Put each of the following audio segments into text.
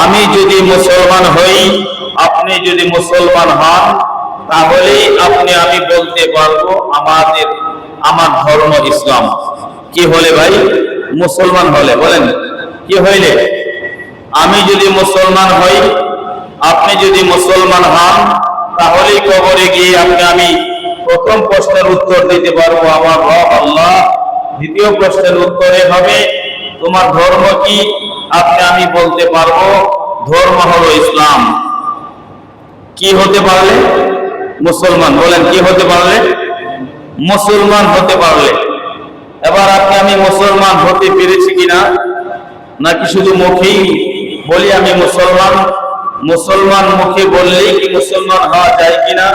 আমি যদি মুসলমান হই, আপনি যদি মুসলমান হন, তাহলেই আমি বলতে পারবো আমার ধর্ম ইসলাম। কি হলে ভাই? মুসলমান হলে। বলেন কি হইলে? আমি যদি মুসলমান হই, আপনি যদি মুসলমান হন, তাহলেই কবরে গিয়ে আমি প্রথম প্রশ্নের উত্তর দিতে পারবো আমার রব আল্লাহ। দ্বিতীয় প্রশ্নের উত্তরে হবে তোমার ধর্ম কি? আমি বলতে পারবো ধর্ম হলো ইসলাম। কি হতে পারলে? মুসলমান। বলেন কি হতে পারলে? মুসলমান হতে পারলে। এবার আমি মুসলমান হতে পেরেছি কিনা, নাকি শুধু মুখেই বলি আমি মুসলমান? মুসলমান মুখে বললেই কি মুসলমান হওয়া যায় কিনা,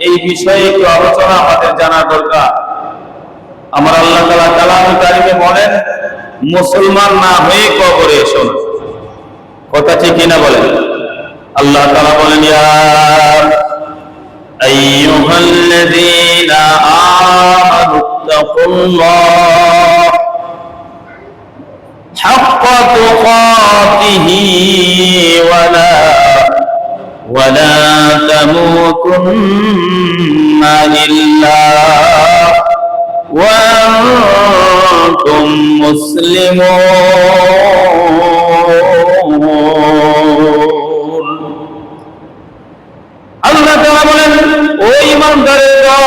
এই বিষয়ে একটু আলোচনা আমাদের জানা দরকার। আমার আল্লাহ তাআলা কালামে কারিমে বলেন, মুসলমান না হয়ে কবরে এসো না। কথা ঠিক কিনা বলেন? আল্লাহ তাআলা বলেন, ইয়া আইয়ুহাল্লাযীনা আমানুত্তাকুল্লাহ হাক্কা তুকাতিহি ওয়ালা তামুতুন্না ইল্লা ওয়া আনতুম মুসলিমুন। আল্লাহ তাআলা বলেন, ও ঈমানদারের দল,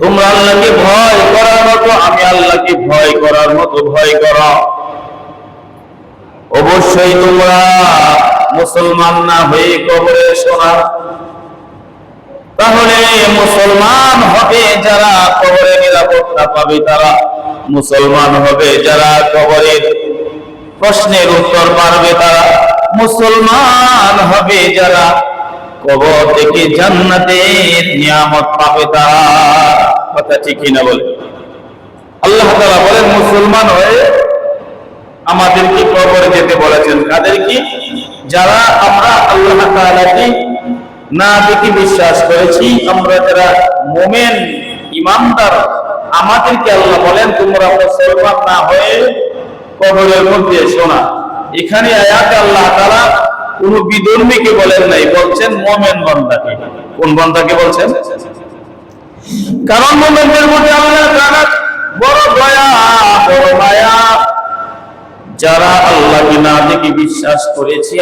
তোমরা আল্লাহকে ভয় করার মতো, আমি আল্লাহকে ভয় করার মতো ভয় করো। অবশ্যই তোমরা মুসলমান না হয়ে কবরে এসো না। তাহলে মুসলমান হবে যারা কবরে নিরাপত্তা পাবে তারা, মুসলমান হবে যারা কবরের প্রশ্নের উত্তর পারবে তারা, মুসলমান হবে যারা কবর থেকে জান্নাতের নিয়ামত পাবে তারা। কথা ঠিক কিনা বলে? আল্লাহ তাআলা বলেন মুসলমান হয়ে আমাদেরকে কবরে যেতে বলেছেন। কাদের কি? যারা আমরা আল্লাহ তাআলাকে না দেখে বিশ্বাস করেছি, আমরা যারা মুমিন ঈমানদার, আমাদেরকে আল্লাহ বলেন তোমরা মুসলমান না হয়ে কবরের মধ্যে এসো না। এখানে আয়াতে আল্লাহ তাআলা কোন বিধর্মীকে বলেন নাই, বলছেন মুমিন বান্দাকে। কোন বান্দাকে বলছেন? কারণ মুমিনদের মধ্যে আল্লাহ তাআলা বড় দয়া, বড় মায়া। যারা আল্লাহকে না দেখে বিশ্বাস করেছি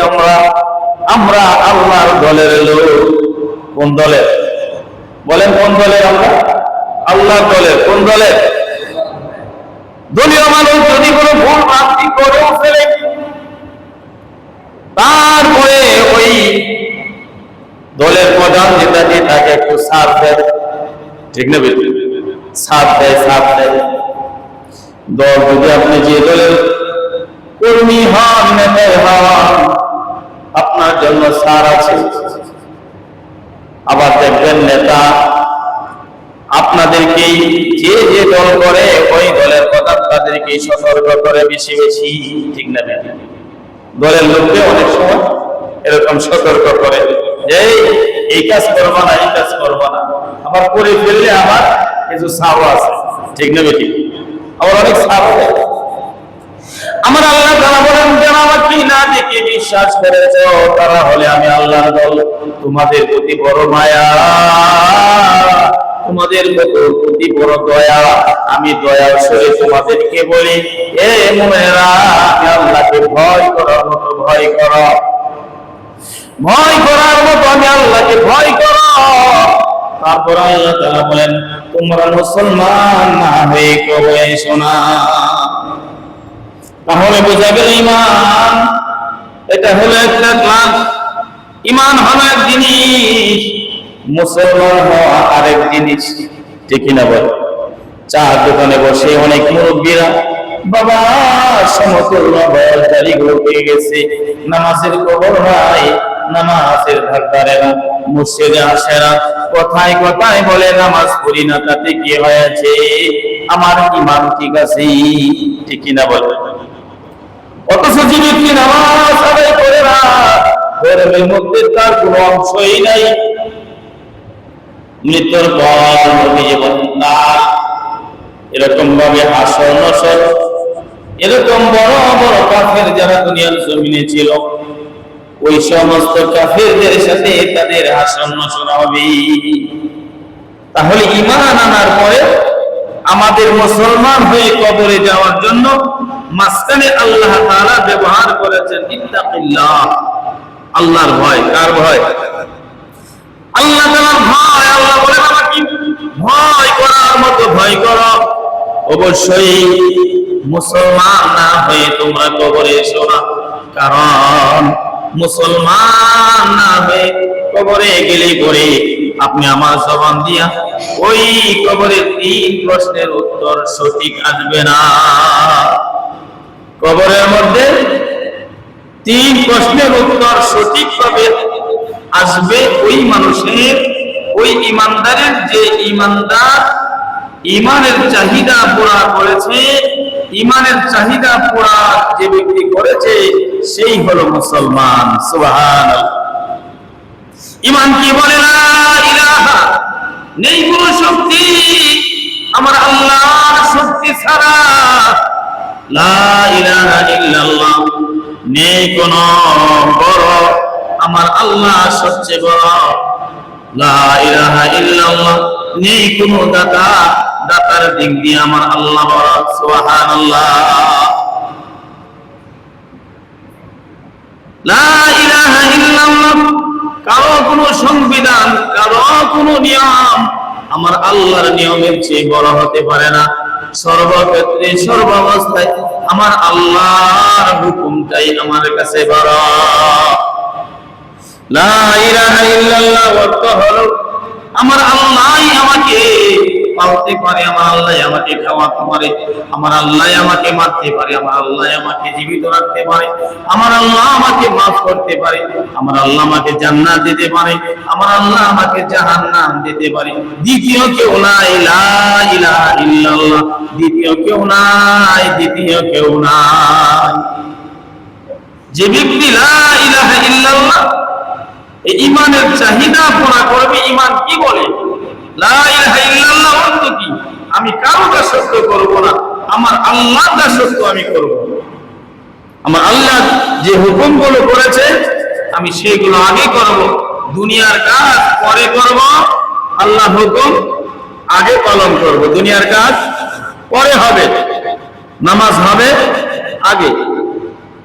আমরা আল্লাহর দলের লোক। কোন দলের? বলেন কোন দলের? আমরা আল্লাহর দলের। কোন দলের? দলীয় মানুষ যদি কোনো ভুল ভ্রান্তি করেও ফেলে, তারপরে ওই দলের প্রধান নেতাকে তাকে একটু সাথ দেয়, ঠিক না? সাথ দেয়। দল যদি আপনি যে দলের কর্মী হন, নেতা হন, আপনার জন্য সার আছে। আবার দেখবেন নেতা আপনাদেরকে যে দল করে ওই দলের কথা তাদেরকে সতর্ক করে বেশি বেশি, ঠিক না? দলের লোককে অনেক সময় এরকম সতর্ক করে যে এই কাজ করবো না, এই কাজ করবো না। আবার করে ফেললে আবার কিছু ছাড়ও আছে, ঠিক না? বেশি আবার অনেক ছাড়ও দেয়। আমার আল্লাহ তাআলা বলেন, যারা আমাকে না দেখে বিশ্বাস করেছো তারা হলে আমি আল্লাহর দল। তোমাদের প্রতি বড় মায়া, তোমাদের প্রতি বড় দয়া। আমি দয়ার সরে তোমাদেরকে বলি, এ মুমিনেরা, আমি আল্লাহকে ভয় করার মতো ভয় করো। ভয় করার মতো আমি আল্লাহকে ভয় করো। তারপর আল্লাহ তাআলা বলেন, তোমরা মুসলমান না হয়ে কবরে এসো না। তাহলে বোঝা গেল ঈমান এটা হলো একটা ক্লাস। ঈমান হলো এক জিনিস, মুসলমান হওয়া আরেক জিনিস, ঠিক না? বল, চার দোকানে বসে অনেক মুরব্বীরা বাবা সমতুল্য বয়সদারি হয়ে গেছে, নামাজের খবর নাই, নামাজের ধার ধারে না, মসজিদে আসে না, কথায় কথায় বলে নামাজ পড়ি না, তাতে কি হয়েছে? আমার ঈমান ঠিক আছে, ঠিক না? বল, অথচ যে ব্যক্তি নামাজ আদায় করে না, ধর্মের মধ্যে তার কোনো অংশই নাই, মৃত্যুর পর নবী জীবন তার এরকম ভাবে হাসর নসর, এরকম বড় বড় কাফের যারা দুনিয়ার জমিনে ছিল, ওই সমস্ত কাফেরদের সাথে তাদের হাসর নাসর হবে। তাহলে ঈমান আনার পরে আমাদের মুসলমান হয়ে কবরে যাওয়ার জন্য মাঝখানে আল্লাহ তাআলা ব্যবহার করেছেন ইত্তাকিল্লাহ, আল্লাহর ভয়। কার ভয়? আল্লাহ তাআলার ভয়। আল্লাহ বলেন আমাকে ভয় করার মতো ভয় করো। অবশ্যই মুসলমান না হয়ে তোমরা কবরে এসো না, কারণ মুসলমান না হয়ে কবরে গেলে পরে আপনি আমার জবান দিয়া ওই কবরের 3 প্রশ্নের উত্তর সঠিক আসবে না। কবরের মধ্যে 3 প্রশ্নের উত্তর সঠিকভাবে আসবে ওই মানুষের, ওই ইমানদারের, যে ইমানদার ইমানের চাহিদা পুরা করেছে। ইমানের চাহিদা পুরা যে ব্যক্তি করেছে সেই হলো মুসলমান। সুবহানাল্লাহ। ঈমান কি বলে? লা ইলাহা, নেই কোন শক্তি আমার আল্লাহর শক্তি ছাড়া। লা ইলাহা ইল্লাল্লাহ, নেই কোন বড় আমার আল্লাহ সবচেয়ে বড়। লা ইলাহা ইল্লাল্লাহ, নেই কোন দাতা, দাতার দিক দিয়ে আমার আল্লাহ বড়। সুবহানাল্লাহ। লা ইলাহা ইল্লাল্লাহ, কারো কোনো সংবিধান, কারো কোনো নিয়ম আমার আল্লাহর নিয়মের চেয়ে বড় হতে পারে না। সর্বক্ষেত্রে সর্বাবস্থায় আমার আল্লাহর হুকুমটাই আমার কাছে বড়। লা ইলাহা ইল্লাল্লাহ অর্থ হলো আমার আল্লাহই আমাকে পালতে পারে, আমার আল্লাহ আমাকে খাওয়াতে পারে, আমার আল্লাহ আমাকে মারতে পারে, আমার আল্লাহ আমাকে জীবিত রাখতে পারে, আমার আল্লাহ আমাকে মাফ করতে পারে, আমার আল্লাহ আমাকে জান্নাত দিতে পারে, আমার আল্লাহ আমাকে জাহান্নাম দিতে পারে। দ্বিতীয় কেউ নাই। লা ইলাহা ইল্লাল্লাহ, দ্বিতীয় কেউ নাই, দ্বিতীয় কেউ নাই। যে ব্যক্তি লা ইলাহা ইল্লাল্লাহ এই ঈমানের চাহিদা পুরা করবে। ঈমান কি বলে? লা ইলাহা ইল্লাল্লাহ অর্থ কি? আমি কারো দাসত্ব করব না, আমার আল্লাহর দাসত্ব আমি করব। আমার আল্লাহ যে হুকুমগুলো করেছে আমি সেগুলো আগে করব, দুনিয়ার কাজ পরে করব। আল্লাহ হুকুম আগে পালন করব, দুনিয়ার কাজ পরে হবে, নামাজ হবে আগে।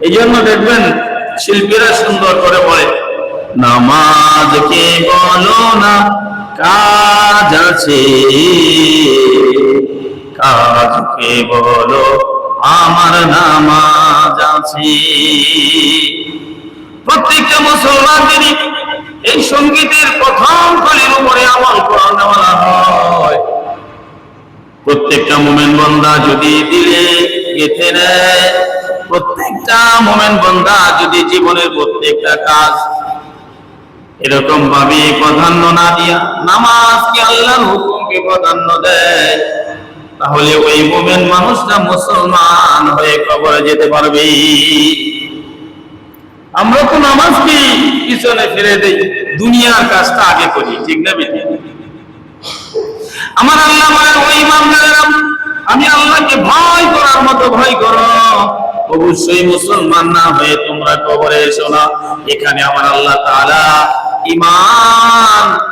এই জন্য দেখবেন শিল্পীরা সুন্দর করে বলে, নামাজ কে বলো না কাজ আছে, কাজকে বলো আমার নামাজ আছে। প্রত্যেকটা মুসলমানদেরই এই সঙ্গীতের প্রথম কলির উপরে আমল করানো হয়। প্রত্যেকটা মুমিন বান্দা যদি দিলে গেঁথে নেয়, প্রত্যেকটা মুমিন বান্দা যদি জীবনের প্রত্যেকটা কাজ এরকম ভাবে প্রাধান্য না দিয়া নামাজকে আল্লাহর হুকুমকে প্রাধান্য দেয়, তাহলে ওই মুমিন মানুষটা মুসলমান হয়ে কবরে যেতে পারবে। আমরা তো নামাজকে পিছনে ফেলে দেই, দুনিয়ার কাজটা আগে করি, ঠিক না বেটি? আমার আল্লাহ বলেন, ওই ইমানদারেরা আমি আল্লাহকে ভয় করার মতো ভয় করো। অবশ্যই মুসলমান না হয়ে তোমরা কবরে এসো না। এখানে আমার আল্লাহ তাআলা ঈমানদারদেরকে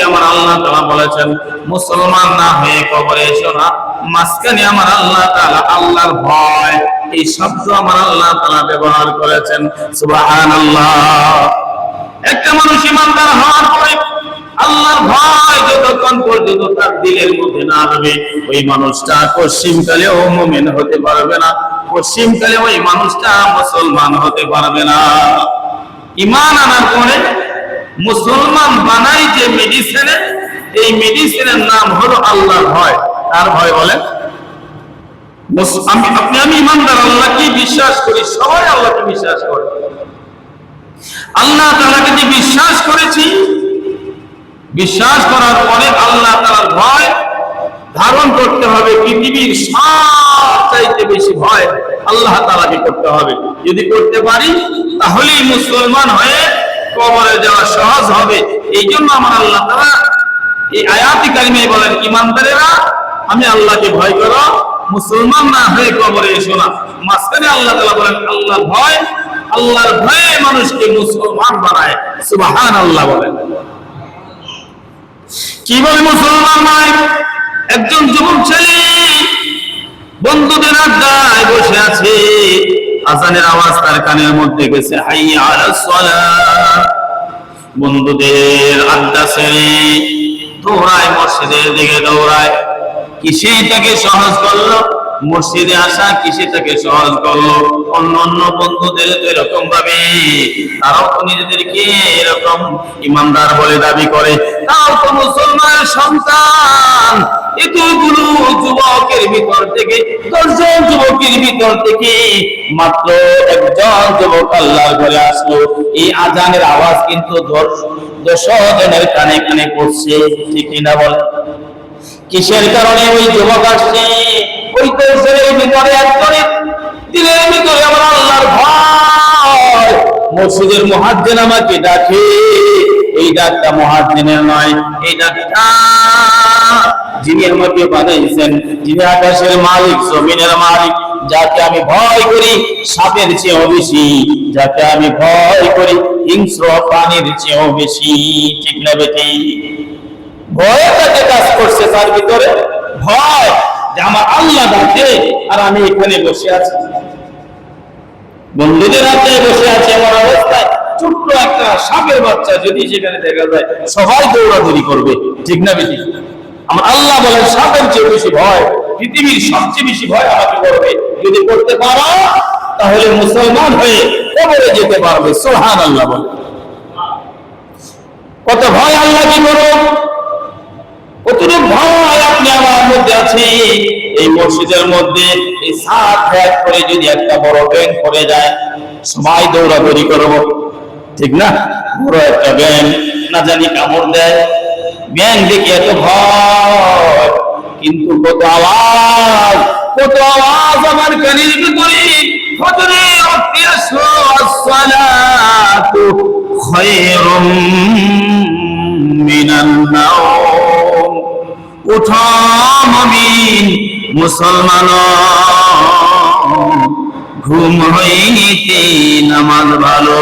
আমার আল্লাহ তাআলা বলেছেন মুসলমান না হয়ে কবরে এসো না। মাঝখানে আমার আল্লাহ তাআলা আল্লাহর ভয় এই শব্দ আমার আল্লাহ তাআলা ব্যবহার করেছেন। সুবহানাল্লাহ। একটা মানুষ ঈমানদার হওয়ার পরে আল্লাহর ভয় যতক্ষণ পর্যন্ত তার দিলের মধ্যে না আসবে, ওই মানুষটা পশ্চিমকালেও মুমিন হতে পারবে না, পশ্চিমকালে ওই মানুষটা মুসলমান হতে পারবে না। ঈমান আনার পরে মুসলমান বানাই যে মেডিসিনে, এই মেডিসিনের নাম হলো আল্লাহর ভয়। কার ভয় বলেন? আমি ঈমানদার, আল্লাহকে বিশ্বাস করি, সবাই আল্লাহকে বিশ্বাস করে। আল্লাহ তাআলাকে যে বিশ্বাস করেছি, বিশ্বাস করার পরে আল্লাহ তাআলার ভয় ধারণ করতে হবে। পৃথিবীর সবচাইতে বেশি ভয় আল্লাহ তাআলাকে করতে হবে। যদি করতে পারি তাহলেই মুসলমান হয়ে কবরে যাওয়া সহজ হবে। এই জন্য আমার আল্লাহ তাআলা এই আয়াতে কারিমায় বলেন, ঈমানদারেরা আমি আল্লাহকে ভয় করো, মুসলমান না হয়ে কবরে এসো না। মাঝখানে আল্লাহ তাআলা বলেন আল্লাহর ভয়ে মানুষকে মুসলমান বানায়। সুবহানাল্লাহ বলেন। কিভাবে মুসলমান বানায়? একজন যুবক ছেলে বন্ধুদের আড্ডায় বসে আছে, আজানের আওয়াজ তার কানের মধ্যে গেছে, হাইয়া আলাস সালাহ। বন্ধুদের আড্ডা ছেড়ে দৌড়ায় মসজিদের দিকে দৌড়ায়। কিসে তাকে সহজ করলো? মসজিদে আসা কিসে তাকে সহজ করলো? অন্য বন্ধুদের এরকম ভাবে তারাও তো নিজেদেরকে এরকম ইমানদার বলে দাবি করে, তাও তো মুসলমানের সন্তান। এতগুলো যুবকের ভিতর থেকে 10 জন যুবকের ভিতর থেকে মাত্র একজন যুবক আল্লাহর ঘরে আসলো। এই আজানের আওয়াজ কিন্তু 10 জনের কানে কানে পড়ছে, ঠিক কিনা বল? কিসের কারণে ওই যুবক আসছে? ওই 10 জনের ভিতরে একজনের দিলের ভিতরে আমার আল্লাহর ভয়। মসজিদের মুয়াজ্জিন আমাকে ডাকে, এই ডাকটা মুয়াজ্জিনের নয়, এই ডাকটা যিনি আমাকে বানাইছেন, যিনি আকাশের মালিক, জমিনের মালিক, যাকে আমি ভয় করি সাপের চেয়েও বেশি, যাকে আমি ভয় করি হিংস্র প্রাণীর চেয়েও বেশি, ঠিক না বেটি? ভয় তাকে কাজ করছে তার ভিতরে, ভয় যে আমার আল্লাহ ডাকে আর আমি এখানে বসে আছি, বন্ধুদের হাতে বসে আছে এমন অবস্থায় ছোট্ট একটা সাপের বাচ্চা যদি সেখানে দেখা যায় সবাই দৌড়াদৌড়ি করবে, ঠিক না বেটি? আমার আল্লাহ বলেন সাপের চেয়ে বেশি ভয়, পৃথিবীর সবচেয়ে বেশি ভয় আমাকে করবে। যদি করতে পারো তাহলে মুসলমান হয়ে কবরে যেতে পারবে। সুবহানাল্লাহ বলে। কত ভয় আল্লাহ কি করো, কতটুকু ভয় আপনি আমার মধ্যে আছে। এই মসজিদের মধ্যে এই সাত ব্যাগ করে যদি একটা বড় ব্যাং পড়ে যায় সবাই দৌড়াদৌড়ি করবো, ঠিক না? বড় একটা ব্যাং না জানি কামড় দেয়, ব্যাং দেখে এত ভয়, কিন্তু কত আওয়াজ আমার কানের ভিতরে। ফজরে উঠে আসো, আসসালাতু খায়রুম মিনান নাওম। উঠো মুমিন মুসলমান, ঘুম হইতে নামাজ ভালো।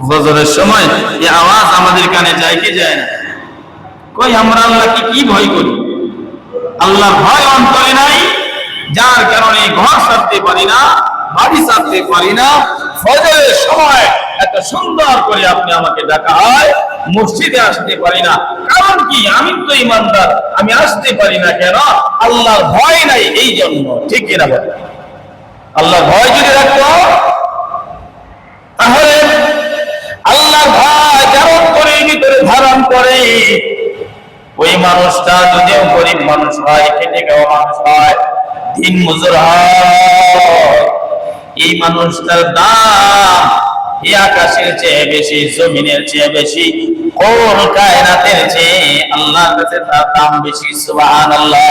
ফজরের সময় এই আওয়াজ আমাদের কানে যায় কি যায় না? কই আমরা আল্লাহকে কি ভয় করি? আল্লাহর ভয় অন্তরে নাই, যার কারণে ঘর ছাড়তে পারি না, বাড়ি ছাড়তে পারি না। ফজরের সময় এত সুন্দর করে আপনি আমাকে ডাকা হয়, মসজিদে আসতে পারি না। কারণ কি? আমি তো ইমানদার, আমি আসতে পারি না কেন? আল্লাহর ভয় নাই এই জন্য, ঠিক কিনা বল? আল্লাহর ভয় যদি রাখতো তাহলে আল্লাহর ভয় যার করে ভিতরে ধারণ করে ওই মানুষটা যদিও গরিব মানুষ হয়, খেটে খাওয়া মানুষ হয়, দিন মজুর হয়, এই মানুষটার দাম এই আকাশের চেয়ে বেশি, জমিনের চেয়ে বেশি, কোন কায়নাতের চেয়ে আল্লাহর কাছে তার দাম বেশি। সুবহানাল্লাহ।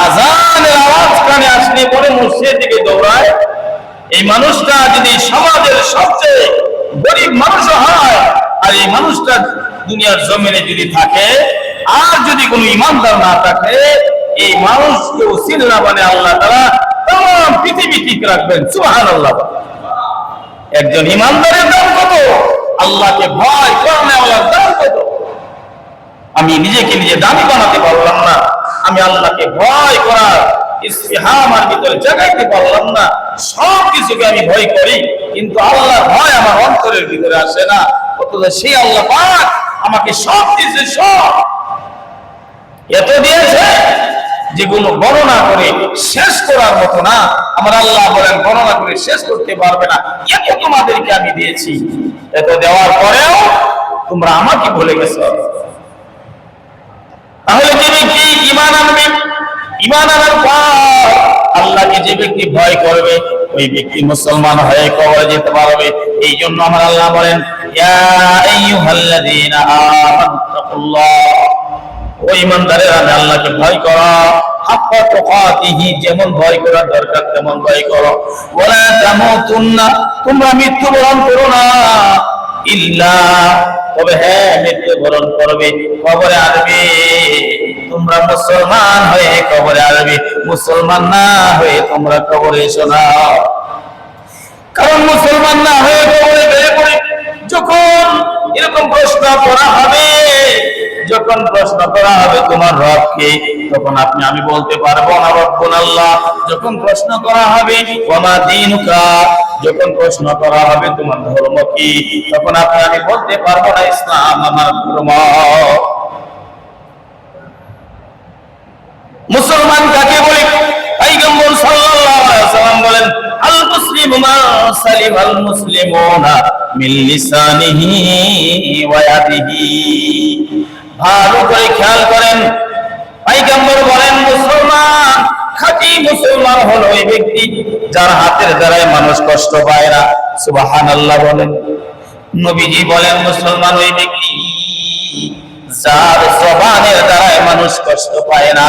আযানের আওয়াজ কানে আসলে পরে মসজিদের দিকে দৌড়ায়, এই মানুষটা যদি সমাজের সবচেয়ে গরিব মানুষ হয় আর এই মানুষটা দুনিয়ার জমিনে যদি থাকে আর যদি কোনো ইমানদার না থাকে, এই মানুষকে উসিলা বানে আল্লাহ তাআলা তাম পৃথিবী ঠিক রাখবেন। সুবহানাল্লাহ। একজন ইমানদারের দাম কত? আল্লাহকে ভয় করার দাম কত? আমি নিজেকে নিজে দামি বানাতে পারলাম না, আমি আল্লাহকে ভয় করার ইস্তিহা আমার ভিতরে জাগাইতে পারলাম না। সব কিছুকে আমি ভয় করি, কিন্তু আল্লাহর ভয় আমার অন্তরের ভিতরে আসে না। অথচ সেই আল্লাহ পাক আমাকে সব কিছু সব এত দিয়েছে যেগুলো বর্ণনা করে শেষ করার মতো না। আমার আল্লাহ বলেন বর্ণনা করে শেষ করতে পারবে না, এত তোমাদেরকে আমি দিয়েছি, এত দেওয়ার পরেও তোমরা আমাকে ভুলে গেছো। তাহলে যে ব্যক্তি ঈমান আনবে, ঈমান আনার পর আল্লাহকে যে ব্যক্তি ভয় করবে ওই ব্যক্তি মুসলমান হয়ে কবরে যেতে পারবে। এই জন্য আমার আল্লাহ বলেন ইয়া আইয়ুহাল্লাযীনা আমানু তাকুল্লাহ, ও ঈমানদারেরা আমি আল্লাহকে ভয় করো, হাক্কা তুকাতিহি, যেমন ভয় করার দরকার তেমন ভয় করো। ওয়ালা তামুতুন্না, তোমরা মৃত্যুবরণ করো না, ইল্লা, তবে হ্যাঁ মৃত্যুবরণ করবে, কবরে আসবে, তোমরা মুসলমান হয়ে কবরে আসবে, মুসলমান না হয়ে তোমরা কবরে এসো না। কারণ মুসলমান না হয়ে কবরে গেলে পরে যখন এরকম প্রশ্ন করা হবে, যখন প্রশ্ন করা হবে তোমার রবকে, তখন আমি বলতে পারবো না রব্বুল আল্লাহ। যখন প্রশ্ন করা হবে ওমা দীনুকা, যখন প্রশ্ন করা হবে তোমার ধর্ম কি, তখন আমি বলতে পারবো না ইসলাম আমার ধর্ম। মুসলমান কাকে বলে? পয়গম্বর সাল্লাল্লাহু আলাইহি ওয়াসাল্লাম বলেন আল মুসলিমু মান সালিমাল মুসলিমুনা মিন লিসানিহি ওয়া ইয়াদিহি। ভালো করে খেয়াল করেন, পয়গম্বর বলেন মুসলমান, খাঁটি মুসলমান হলো ওই ব্যক্তি যার হাতের দ্বারাই মানুষ কষ্ট পায় না। সুবহানাল্লাহ বলেন। নবীজি বলেন মুসলমান ওই ব্যক্তি যার জবানের দ্বারাই মানুষ কষ্ট পায় না।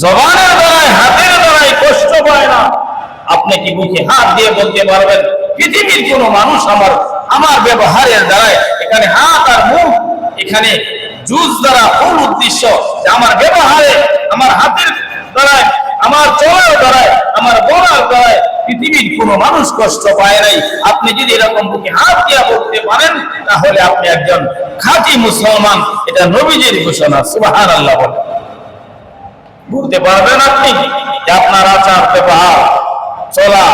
জবানের দ্বারাই, হাতের দ্বারাই কষ্ট পায় না। আপনি কি মুখে হাত দিয়ে বলতে পারবেন পৃথিবীর কোন মানুষ আমার ব্যবহারের দ্বারাই, এখানে হাত আর মুখ, এখানে জুজ দ্বারা কোন উদ্দেশ্য যে আমার ব্যবহারে, আমার হাতের দ্বারাই, আমার চলার দ্বারাই, আমার বলার দ্বারাই পৃথিবীর কোন মানুষ কষ্ট পায় নাই, আপনি যদি এরকম বুকে হাত দিয়ে বলতে পারেন তাহলে আপনি একজন খাঁটি মুসলমান। এটা নবীজির ঘোষণা। সুবহানাল্লাহ বলতে পারবেন আপনি যে আপনার আচার ব্যবহার, চলা,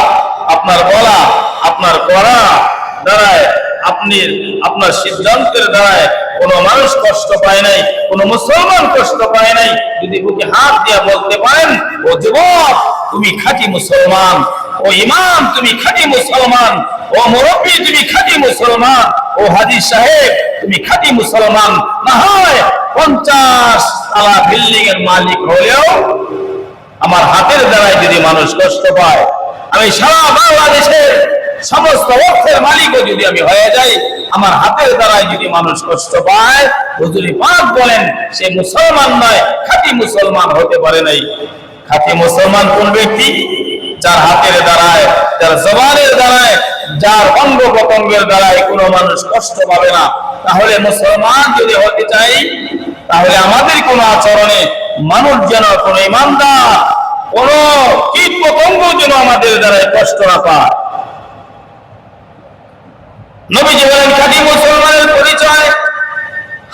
আপনার বলা, আপনার করা দ্বারায়, আপনার সিদ্ধান্তের দ্বারায় কোন মানুষ কষ্ট পায় নাই, কোন মুসলমান কষ্ট পায় নাই, যদি বুকে হাত দিয়ে বলতে পারেন ও যুবক তুমি খাঁটি মুসলমান, ও ইমাম তুমি খাঁটি মুসলমান, ও মুরব্বী তুমি খাঁটি মুসলমান, ও হাজী সাহেব তুমি খাঁটি মুসলমান, না হয় 50 তলা বিল্ডিং এর মালিক হলেও আমার হাতের দ্বারাই যদি মানুষ কষ্ট পায়, আমি সারা বাংলাদেশের সমস্ত অর্থের মালিকও যদি আমি হয়ে যাই, আমার হাতের দ্বারাই যদি মানুষ কষ্ট পায়, হুজুর পাক বলেন সে মুসলমান নয়, খাঁটি মুসলমান হতে পারে নাই। খাঁটি মুসলমান কোন ব্যক্তি? যার হাতের দ্বারায়, যার জবানের দ্বারায়, যার অঙ্গ প্রত্যঙ্গের দ্বারায় কোনো মানুষ কষ্ট পাবে না। তাহলে মুসলমান যদি হতে চাই, তাহলে আমাদের কোন আচরণে মানুষ যেন, কোন ইমানদার, কোন কীট পতঙ্গ যেন আমাদের দ্বারায় কষ্ট না পায়। নবীজি বলেন খাঁটি মুসলমানের পরিচয়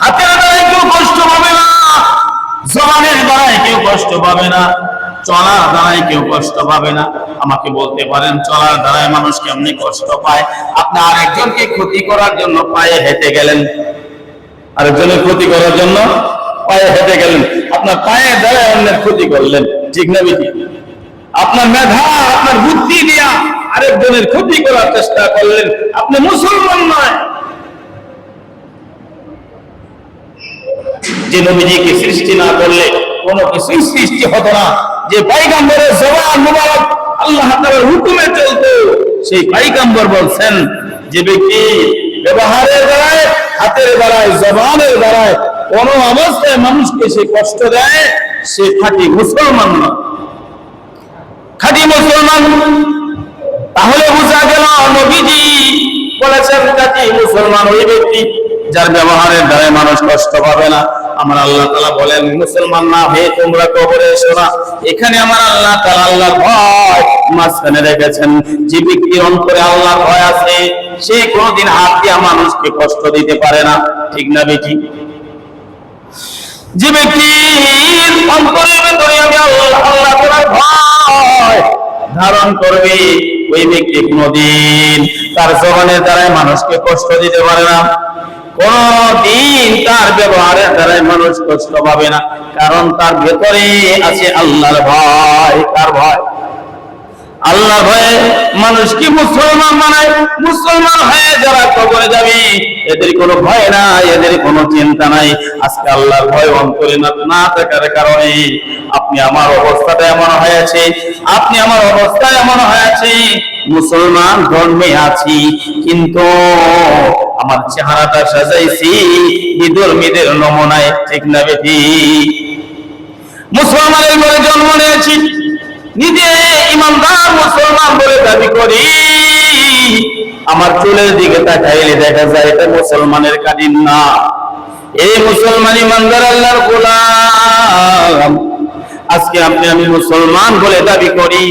হাতের দ্বারায় কেউ কষ্ট পাবে না, জবানের দ্বারায় কেউ কষ্ট পাবে না, চলার দ্বারাই কেউ কষ্ট পাবে না। আমাকে বলতে পারেন চলার দ্বারাই মানুষ কেমনি কষ্ট পায়? আপনি আরেকজনকে ক্ষতি করার জন্য পায়ে হেঁটে গেলেন, আরেকজনের ক্ষতি করার জন্য পায়ে হেঁটে গেলেন, আপনার পায়ের দ্বারা অন্যের ক্ষতি করলেন, ঠিক না বেটি? আপনার মেধা, আপনার বুদ্ধি দিয়া আরেকজনের ক্ষতি করার চেষ্টা করলেন, আপনি মুসলমান নয়। যে নবীজিকে সৃষ্টি না করলে কোনো কিছুই সৃষ্টি হতো না, যে পয়গম্বরের জবান মুবারক আল্লাহ তাআলার হুকুমে চলতো, সেই পয়গম্বর বলছেন যে ব্যক্তি ব্যবহারের দ্বারায়, হাতের দ্বারায়, জবানের দ্বারায় কোন অবস্থায় মানুষকে সে কষ্ট দেয়, সে খাঁটি মুসলমান না। খাঁটি মুসলমান তাহলে বোঝা গেল নবীজি বলেছেন খাঁটি মুসলমান ওই ব্যক্তি যার ব্যবহারের দ্বারায় মানুষ কষ্ট পাবে না। আমার আল্লাহ তাআলা বলেন মুসলমান না হয়ে তোমরা কবরে এসো না। এখানে আমার আল্লাহ তাআলা আল্লাহর ভয় মাঝখানে রেখেছেন। যে ব্যক্তির অন্তরে আল্লাহর ভয় আছে সে কোনোদিন হাত দিয়ে মানুষকে কষ্ট দিতে পারে না, ঠিক না বেটি? যে ব্যক্তির অন্তরের ভিতরে আমি আল্লাহ তাআলার ভয় ধারণ করবে, ওই ব্যক্তি কোনদিন তার জবানের দ্বারাই মানুষকে কষ্ট দিতে পারে না, কোনদিন তার ব্যবহারের দ্বারাই মানুষ কষ্ট পাবে না, কারণ তার ভেতরে আছে আল্লাহর ভয়। কার ভয়? আল্লাহর ভয়ে মানুষকে মুসলমান বানায়। মুসলমান হয়ে যারা কবরে যাবে এদের কোনো ভয় নাই, এদের কোনো চিন্তা নাই। আজকে আল্লাহর ভয় অন্তরে না থাকার কারণে আপনি আমার অবস্থাটা এমন হয়েছে, আপনি আমার অবস্থা এমন হয়েছে, মুসলমান ধর্মে আছি কিন্তু আমার চেহারাটা সাজাইছি বিধর্মীদের নমুনায়, ঠিক না বেটি? মুসলমানের ঘরে জন্ম নিয়েছি, নিজে ইমানদার মুসলমান বলে দাবি করি, আমার চুলের দিকে তাকাইলে দেখা যায় এটা মুসলমানের কাটিন না। এই মুসলমান ইমানদার আল্লাহর গোলাম, আজকে আপনি আমি মুসলমান বলে দাবি করি,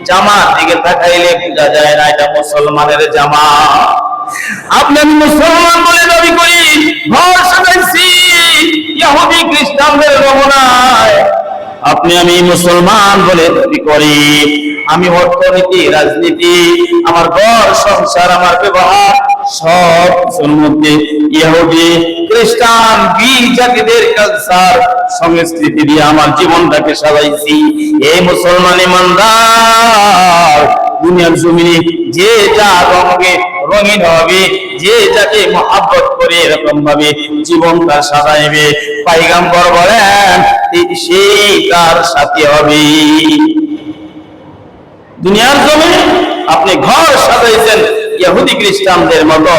জামার দিকে তাকাইলে বোঝা যায় না এটা মুসলমানের জামা। আপনি আমি মুসলমান বলে দাবি করি, ঘর সাজাইছি ইহুদি খ্রিস্টানদের নমুনায়। আপনি আমি মুসলমান বলে দাবি করি, আমি অর্থনীতি, রাজনীতি, আমার ঘর সংসার, আমার ব্যবহার সব কিছুর মধ্যে ইহুদি খ্রিস্টান জাতিদের কালচার সংস্কৃতি দিয়ে আমার জীবনটাকে সাজাইছি। এই মুসলমান ইমানদার দুনিয়ার জমিনে যে যা রঙে রঙিন হবে, যে যাকে মহব্বত করে এরকম ভাবে জীবনটা সাজাইবে, পয়গম্বর বলেন সেই তার সাথে হবে। দুনিয়ার জমিনে আপনি ঘর সাজাইছেন ইহুদি খ্রিস্টানদের মতো,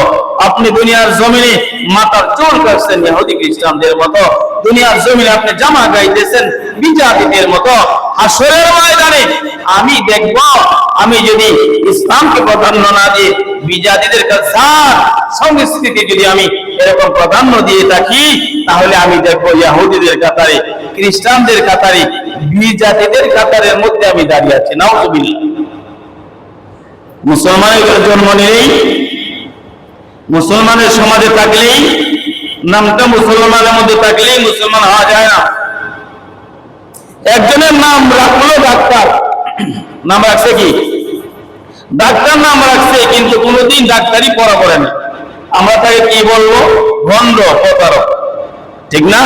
আপনি দুনিয়ার জমিনে মাথার চুল কাটছেন ইহুদি খ্রিস্টানদের মতো, দুনিয়ার জমিনে আপনি জামা গাইতেছেন বিজাতিদের মতো। হাসরের ময়দানে আমি দেখব, আমি যদি ইসলামকে প্রাধান্য না দিয়ে বিজাতিদের কালচার সংস্কৃতি যদি আমি এরকম প্রাধান্য দিয়ে থাকি, তাহলে আমি দেখব ইহুদিদের কাতারে, খ্রিস্টানদের কাতারে, বিজাতিদের কাতারের মধ্যে আমি দাঁড়িয়ে আছি। নাউজুবিল্লাহ। মুসলমানের জন্ম নেই, মুসলমানের সমাজে থাকলেই, নামটা মুসলমানের মধ্যে থাকলেই মুসলমান হওয়া যায় না। একজনের নাম রাখলো ডাক্তার, নাম রাখছে কি ডাক্তার, নাম রাখছে, কিন্তু কোনোদিন ডাক্তারি পড়া পড়ে না। আমরা তাকে কি বলবো? ভণ্ড প্রতারক, ঠিক না?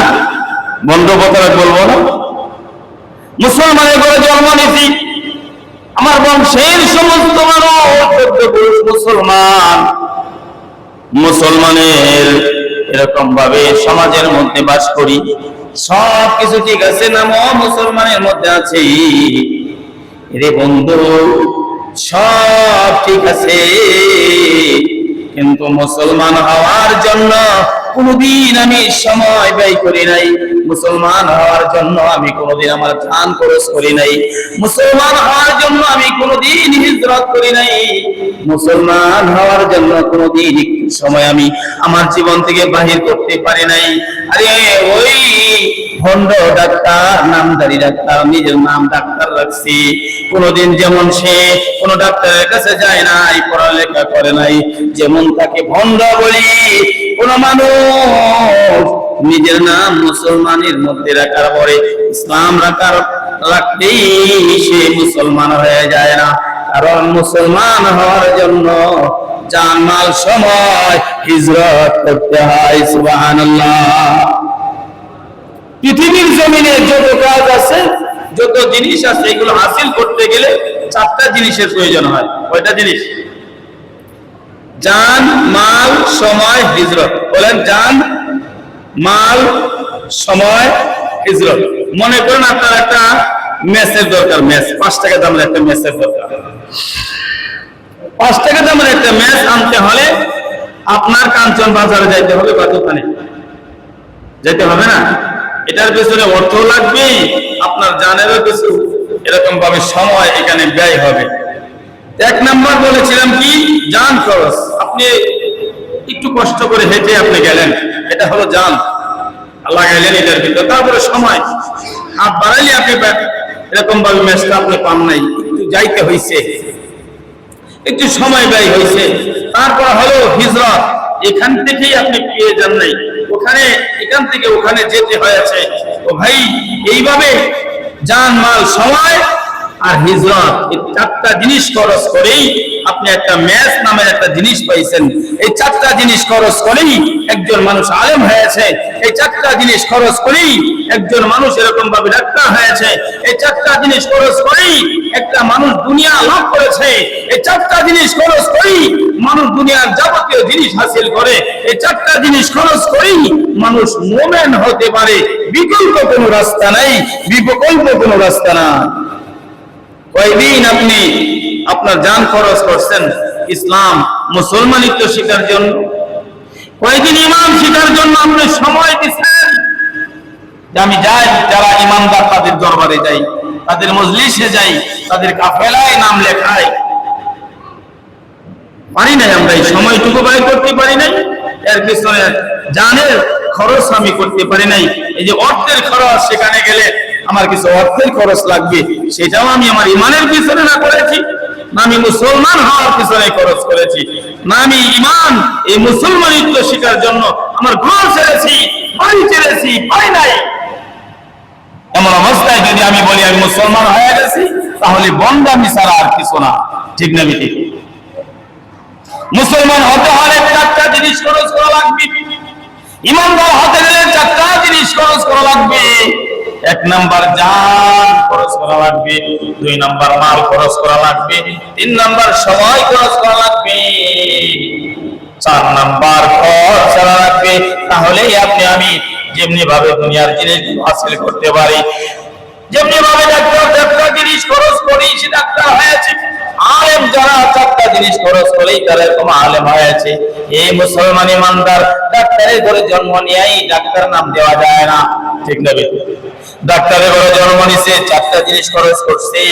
ভণ্ড প্রতারক বলবো না? মুসলমানের ঘরে জন্ম নিয়েছি, আমার বংশের সমস্ত মানুষ মুসলমান, মুসলমানের এরকম ভাবে সমাজের মধ্যে বাস করি, সব কিছু ঠিক আছে, নামও মুসলমানের মধ্যে আছে। রে বন্ধু, সব ঠিক আছে, কিন্তু মুসলমান হওয়ার জন্য কোনদিন আমি সময় ব্যয় করি নাই, মুসলমান হওয়ার জন্য আমি কোনদিন আমার জান খরচ করি নাই, মুসলমান হওয়ার জন্য আমি কোনদিন হিজরত করি নাই, মুসলমান হওয়ার জন্য কোনদিন একটু সময় আমি আমার জীবন থেকে বাহির করতে পারি নাই। আরে ওই ভণ্ড ডাক্তার, নামধারী ডাক্তার, নিজের নাম ডাক্তার রাখছি, কোনদিন যেমন সে কোন ডাক্তারের কাছে যায় নাই, পড়ালেখা করে নাই, যেমন তাকে ভণ্ড বলি, কোন মানুষ নিজের নাম মুসলমানের মধ্যে রাখার পরে ইসলাম রাখলেই সে মুসলমান হয়ে যায় না। কারণ মুসলমান হওয়ার জন্য জান মাল সময় হিজরত করতে হয়। সুবহানাল্লাহ। পৃথিবীর জমিনে যত কাজ আছে, যত জিনিস আছে, এগুলো হাসিল করতে গেলে চারটা জিনিসের প্রয়োজন হয়। কয়টা জিনিস? জান, মাল, সময়, হিজরত। বলেন, জান, মাল, সময়, হিজরত। মনে করেন আপনার একটা মেসের দরকার, মেস 5 টাকা দামের একটা মেসের দরকার। 5 টাকা দামের একটা মেস আনতে হলে আপনার কাঞ্চন বাজারে যাইতে হবে বা দোকানে যাইতে হবে না? এটার পেছনে অর্থ লাগবে, আপনার জানেরও কিছু এরকম ভাবে সময় এখানে ব্যয় হবে। 1 নাম্বার বলেছিলাম কি? জান খরচ। আপনি একটু কষ্ট করে হেঁটে আপনি গেলেন, এটা হলো জান, আল্লাহ গেলেন এটার ভিতরে। তারপরে সময়, হাত বাড়াইলে আপনি এরকম ভাবে ম্যাচটা আপনি পান নাই, একটু যাইতে হয়েছে, একটু সময় ব্যয় হয়েছে। তারপর হলো হিজরত, এখান থেকেই আপনি পেয়ে যান নাই, ওখানে এখান থেকে ওখানে যেতে হয়েছে। তো ভাই, এইভাবে জান, মাল, সময় আর হিজরত, এই 4টা জিনিস খরচ করেই আপনি একটা ম্যাচ নামের একটা জিনিস পাইছেন। এই 4টা জিনিস খরচ করেই একজন মানুষ আলেম হয়েছে, এই 4টা জিনিস খরচ করেই একজন মানুষ এরকম ভাবে ডাক্তার হয়েছে, এই 4টা জিনিস খরচ করেই একটা মানুষ দুনিয়া লাভ করেছে, এই 4টা জিনিস খরচ করেই মানুষ দুনিয়ার যাবতীয় জিনিস হাসিল করে, এই 4টা জিনিস খরচ করেই মানুষ মুমিন হতে পারে। বিকল্প কোনো রাস্তা নাই, বিকল্প কোনো রাস্তা না। কয়দিন আপনি আপনার জান খরচ করছেন ইসলাম মুসলমানিত্ব শিখার জন্য? কয়দিন ইমান শিখার জন্য আপনি সময় দিচ্ছেন? আমি যাই, যারা ইমানদার তাদের দরবারে যাই, তাদের মজলিসে যাই, তাদের কাফেলায় নাম লেখাই, পারি নাই আমরা, এই সময়টুকু ব্যয় করতে পারি নাই। এর পিছনে জানের খরচ আমি করতে পারি নাই। এই যে অর্থের খরচ, সেখানে গেলে আমার কিছু অর্থের খরচ লাগবে, সেটাও আমি আমার ইমানের পিছনে না করেছি, না আমি মুসলমান হওয়ার পিছনে খরচ করেছি, না আমি ইমান এই মুসলমানিত্ব শেখার জন্য আমার ঘর ছেড়েছি, বাড়ি ছেড়েছি, পাই নাই। এমন অবস্থায় যদি আমি বলি আমি মুসলমান হয়ে গেছি, তাহলে বন্দামি ছাড়া আর কিছু না। ঠিক না বেঠিক? মুসলমান হতে হলে চারটা জিনিস খরচ করা লাগবে। ইমানদার হতে গেলে চারটা জিনিস খরচ করা লাগবে। 1 নাম্বার জান খরচ করা লাগবে, 2 নাম্বার মাল খরচ করা লাগবে, 3 নাম্বার সময় খরচ করা লাগবে, 4 নাম্বার খরচ করা লাগবে। তাহলেই আপনি আমি যেমনি ভাবে দুনিয়ার জিনিস হাসিল করতে পারি। যেমনি ভাবে ডাক্তার 4টা জিনিস খরচ করি সে ডাক্তার হয়েছে, আলেম যারা 4টা জিনিস খরচ করেই তারা এরকম আলেম হয়েছে। এই মুসলমান ইমানদার ডাক্তারের ঘরে জন্ম নিয়েই ডাক্তার নাম দেওয়া যায় না। ঠিক না? ডাক্তারের ঘরে জন্ম নিছে, 4টা জিনিস খরচ করছে,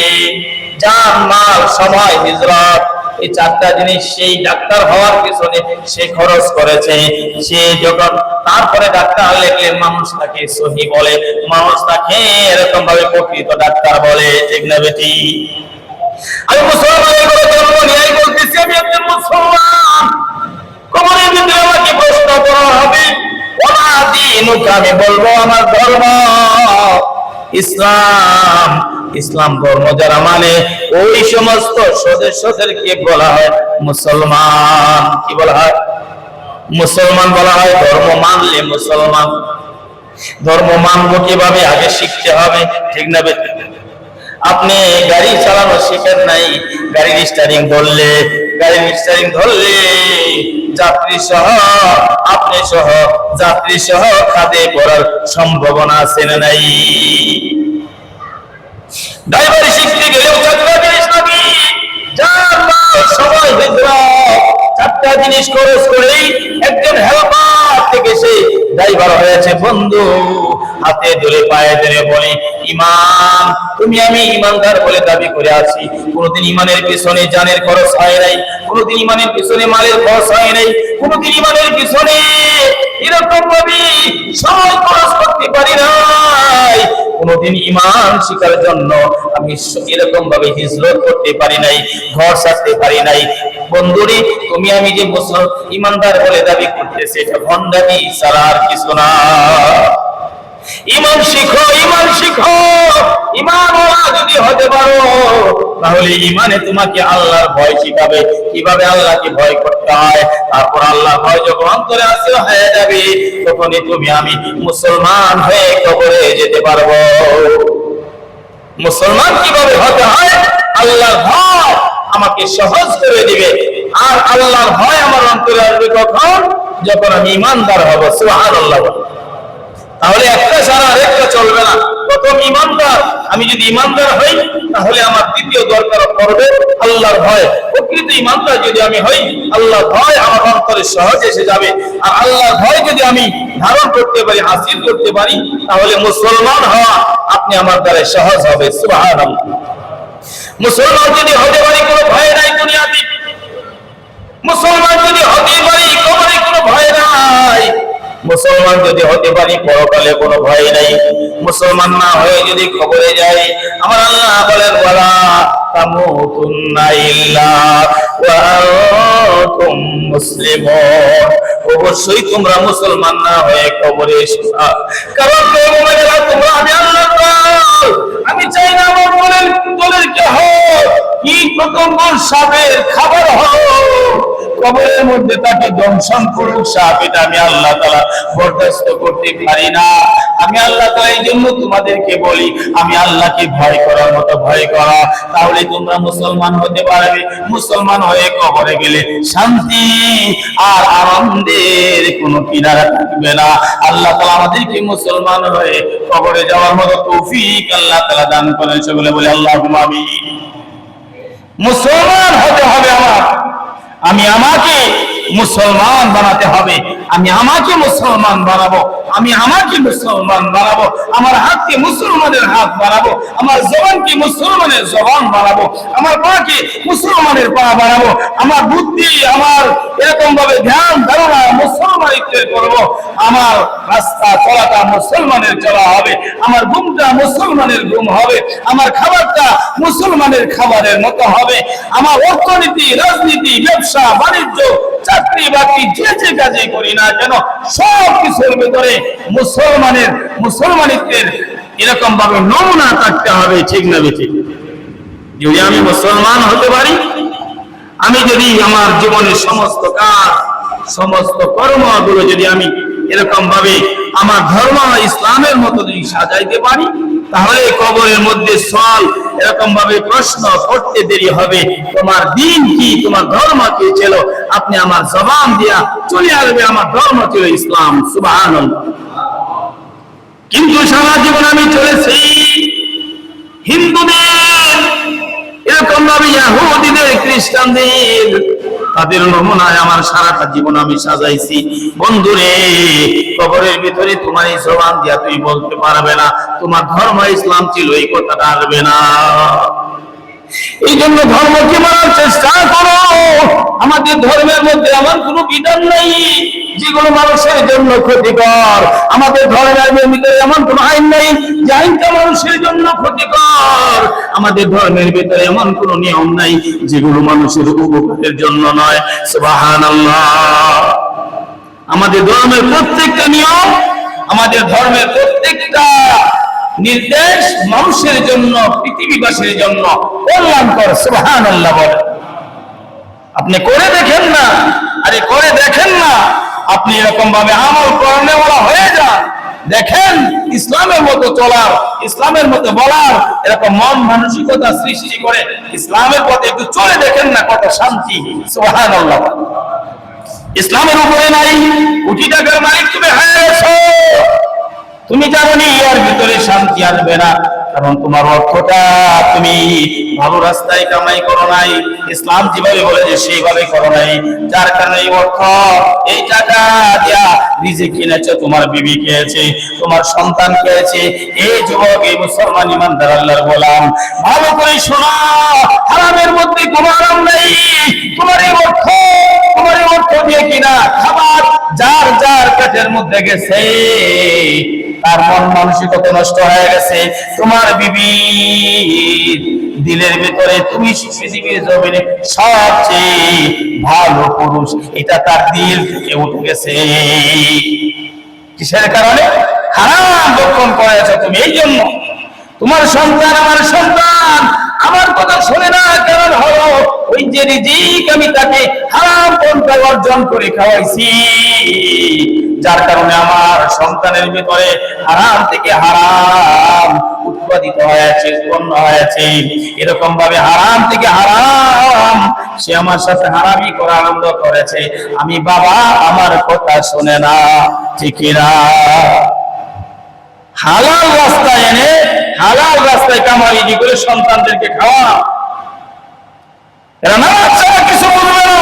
জান, মাল, সময়, হিজরত। এই 4টা জিনিস সেই ডাক্তার হওয়ার পিছনে সে খরচ করেছে। সে যখন তারপরে ডাক্তার লেখলেন, মানুষ তাকে সহি বলে, মানুষ তাকে এরকম ভাবে প্রকৃত ডাক্তার বলে। ঠিক না বেটি? আমি মুসলমানের ঘরে জন্ম নিয়েই বলতেছি আমি একজন মুসলমান। কবরের ভিতরে আমাকে প্রশ্ন করা হবে, ওমা দীনুকা, আমি বলবো আমার ধর্ম ইসলাম। ইসলাম ধর্ম যারা মানে ওই সমস্ত সদস্যদেরকে বলা হয় মুসলমান। কি বলা হয়? মুসলমান বলা হয়। ধর্ম মানলে মুসলমান। ধর্ম মানবো কিভাবে? আগে শিখতে হবে। ঠিক না বেঠিক? আপনি গাড়ি চালানো শিখেন নাই, গাড়ির স্টিয়ারিং ধরলে যাত্রী সহ, আপনি সহ, যাত্রী সহ খাদে পড়ার সম্ভাবনা আছে না নাই? ড্রাইভারি শিখতে গেলেও 4টা জিনিস লাগে, সময়, হিজরত। 4টা জিনিস খরচ করেই একজন হেল্পার থেকে সে ড্রাইভার হয়েছে। বন্ধু হাতে ধরে পায়ে ধরে বলে, ইমান, তুমি আমি ইমানদার বলে দাবি করে আছি। কোনদিন ইমানের পিছনে জানের খরচ হয় নাই, কোনদিন ইমানের পিছনে মালের খরচ হয় নাই, কোনদিন ইমানের পিছনে এরকম ভাবে সময় খরচ করতে পারি নাই, কোনদিন ইমান শিখার জন্য আমি এরকম ভাবে হিজরত করতে পারি নাই, ঘর ছাড়তে পারি নাই। বন্ধুরে, তুমি আমি যে মুসলমান ইমানদার বলে দাবি করতেছে, এটা ভণ্ডামি ছাড়া আর কিছু না। ইমান শিখো, ইমান শিখো। ইমানওয়ালা যদি হতে পারো, তাহলে ইমানে তোমাকে আল্লাহর ভয় শিখাবে, কিভাবে আল্লাহকে ভয় করতে হয়। তারপর আল্লাহর ভয় যখন অন্তরে আসে হয়ে যাবে, তখনই তুমি আমি মুসলমান হয়ে কবরে যেতে পারবো। মুসলমান কিভাবে হতে হয়? আল্লাহর ভয় আমাকে সহজ করে দিবে। আর আল্লাহর ভয় আমার অন্তরে আসবে কখন? যখন আমি ইমানদার হব। সুবহানাল্লাহ। তাহলে একটা ছাড়া আরেকটা চলবে না। প্রথম ইমানদার, আমি যদি ইমানদার হই, তাহলে আমার দ্বিতীয় দরকার পড়বে আল্লাহর ভয়। প্রকৃত ইমানদার যদি আমি হই, আল্লাহর ভয় আমার অন্তরে সহজ এসে যাবে। আর আল্লাহর ভয় যদি আমি ধারণ করতে পারি, হাসিল করতে পারি, তাহলে মুসলমান হওয়া আপনি আমার দ্বারা সহজ হবে। সুবহানাল্লাহ। মুসলমান যদি হতে পারি, কোনো ভয় নাই দুনিয়াতে। মুসলমান যদি হতে পারি, কবরে কোনো ভয় নাই। মুসলমান যদি হতে পারি, পরকালে কোনো ভয় নাই। মুসলমান না হয়ে যদি কবরে যাই, আমার আল্লাহ বলেন, ওয়ালা তামুতুন্না ইল্লা ওয়া আনতুম মুসলিমুন। অবশ্যই তোমরা মুসলমান না হয়ে কবরে এসো না। কারণ তোমরা আমি আল্লাহর দল। আমি চাই না আমার দলের কে হোক, কীট পতঙ্গ সাপের খাবার হোক, কবরের মধ্যে তাকে দংশন করুক সাপ, এটা আমি আল্লাহ তাআলা বরদাস্ত করতে পারি না। আমি আল্লাহ তাআলা এই জন্য তোমাদেরকে বলি, আমি আল্লাহকে ভয় করার মতো ভয় করা, তাহলে তোমরা মুসলমান হতে পারবে। মুসলমান হয়ে কবরে গেলে শান্তি আর আনন্দের কোনো কিনারা থাকবে না। আল্লাহ তাআলা আমাদেরকে মুসলমান হয়ে কবরে যাওয়ার মতো তৌফিক আল্লাহ তাআলা দান করেন। সকলে বলে আল্লাহুম্মা আমিন। মুসলমান হতে হবে আমার। আমি আমাকে মুসলমান বানাতে হবে। আমি আমাকে মুসলমান বানাবো, আমি আমাকে মুসলমান বানাবো, আমার হাতকে মুসলমানের হাত বানাবো, আমার জবানকে মুসলমানের জবান বানাবো, আমার পাকে মুসলমানের পা বানাবো, আমার বুদ্ধি, আমার এরকম ভাবে ধ্যান ধারণা মুসলমানিত্বের করবো, আমার রাস্তা চলাটা মুসলমানের চলা হবে, আমার ঘুমটা মুসলমানের ঘুম হবে, আমার খাবারটা মুসলমানের খাবারের মতো হবে, আমার অর্থনীতি, রাজনীতি, ব্যবসা বাণিজ্য, চাকরি বাকরি যে কাজে করি না কেন সব কিছুর ভিতরে মুসলমানিত্বের এরকম ভাবে নমুনা থাকতে হবে। ঠিক না বেঠিক? যদি আমি মুসলমান হতে পারি, আমি যদি আমার জীবনের সমস্ত কাজ, সমস্ত কর্মগুলো যদি আমি এরকম ভাবে আমার ধর্ম ইসলামের মতো যদি সাজাইতে পারি, তাহলে কবরের মধ্যে সওয়াল এরকম ভাবে প্রশ্ন করতে দেরি হবে, তোমার দিন কি, তোমার ধর্ম কি ছিল? আপনি আমার জবান দিয়া চলে আসবে, আমার ধর্ম ছিল ইসলাম। সুবহানাল্লাহ। কিন্তু সারা জীবন আমি চলেছি হিন্দুদের এরকম ভাবে, ইহুদিদের, খ্রিস্টানদের, তাদের নমুনায় আমার সারাটা জীবন আমি সাজাইছি। বন্ধুরে, কবরের ভিতরে তোমার এই জবান দিয়া তুই বলতে পারবে না তোমার ধর্ম ইসলাম ছিল, এই কথাটা আসবে না। এই জন্য ধর্মকে মানার চেষ্টা করো। আমাদের ধর্মের মধ্যে এমন কোনো বিধান নেই যেগুলো মানুষের জন্য ক্ষতিকর। আমাদের ধর্মের ভিতরে এমন কোনো আইন নেই যে আইনটা মানুষের জন্য ক্ষতিকর। আমাদের ধর্মের ভিতরে এমন কোনো নিয়ম নাই যেগুলো মানুষের উপকারের জন্য নয়। সুবহানাল্লাহ। আমাদের ধর্মের প্রত্যেকটা নিয়ম, আমাদের ধর্মের প্রত্যেকটা নির্দেশ মানুষের জন্য, পৃথিবীবাসীর জন্য কল্যাণকর। সুবহানাল্লাহ বলেন। আপনি করে দেখেন না, আরে করে দেখেন না, আপনি এরকম ভাবে আমল করলে ওরা হয়ে যান। দেখেন ইসলামের মতো চলার, ইসলামের মতো বলার এরকম মন মানসিকতা সৃষ্টি করে ইসলামের পথে একটু চলে দেখেন না, কত শান্তি। সুবহানাল্লাহ। ইসলামের উপরে নাই কোটি টাকার মালিক তুমি হয়ে গেছো, তুমি জানো নি এর ভিতরে শান্তি আসবে না, কারণ তোমার অর্থটা তুমি ভালো রাস্তায় কামাই করো নাই, ইসলাম যেভাবে বলেছে সেইভাবে করো নাই, যার কারণে এই অর্থ, এই টাকা দিয়া রিজিক কিনেছো, তোমার বিবি খেয়েছে, তোমার সন্তান খেয়েছে। এই যুবক, এই মুসলমান ইমানদার আল্লাহর গোলাম, ভালো করে শোনো, হারামের মধ্যে কোনো আরাম নেই। তোমার এই অর্থ দিয়ে কিনা খাবার যার যার পেটের মধ্যে গেছে, তার মন মানসিকতা নষ্ট হয়ে গেছে। তোমার বিবি দিলের ভিতরে তুমি পৃথিবীর জমিনে সবচেয়ে ভালো পুরুষ, এটা তার দিল থেকে উঠে গেছে। কিসের কারণে? হারাম ভক্ষণ করেছো তুমি। এই জন্য তোমার সন্তান, আমার সন্তান আমার কথা শোনে না, কারণ হলো ওই যে রিজিক আমি তাকে হারাম পন্থা অর্জন করে খাওয়াইছি, যার কারণে আমার সন্তানের ভিতরে হারাম থেকে হারাম উৎপাদিত হয়েছে, উৎপন্ন হয়েছে। এরকম ভাবে হারাম থেকে হারাম সে আমার সাথে হারামি করা আরম্ভ করেছে। আমি বাবা, আমার কথা শুনে না, ঠিক না? হালাল রাস্তায় এনে, হালাল রাস্তায় কামাই করে সন্তানদেরকে খাওয়া, এরা না ছাড়া কিছু বলবে না,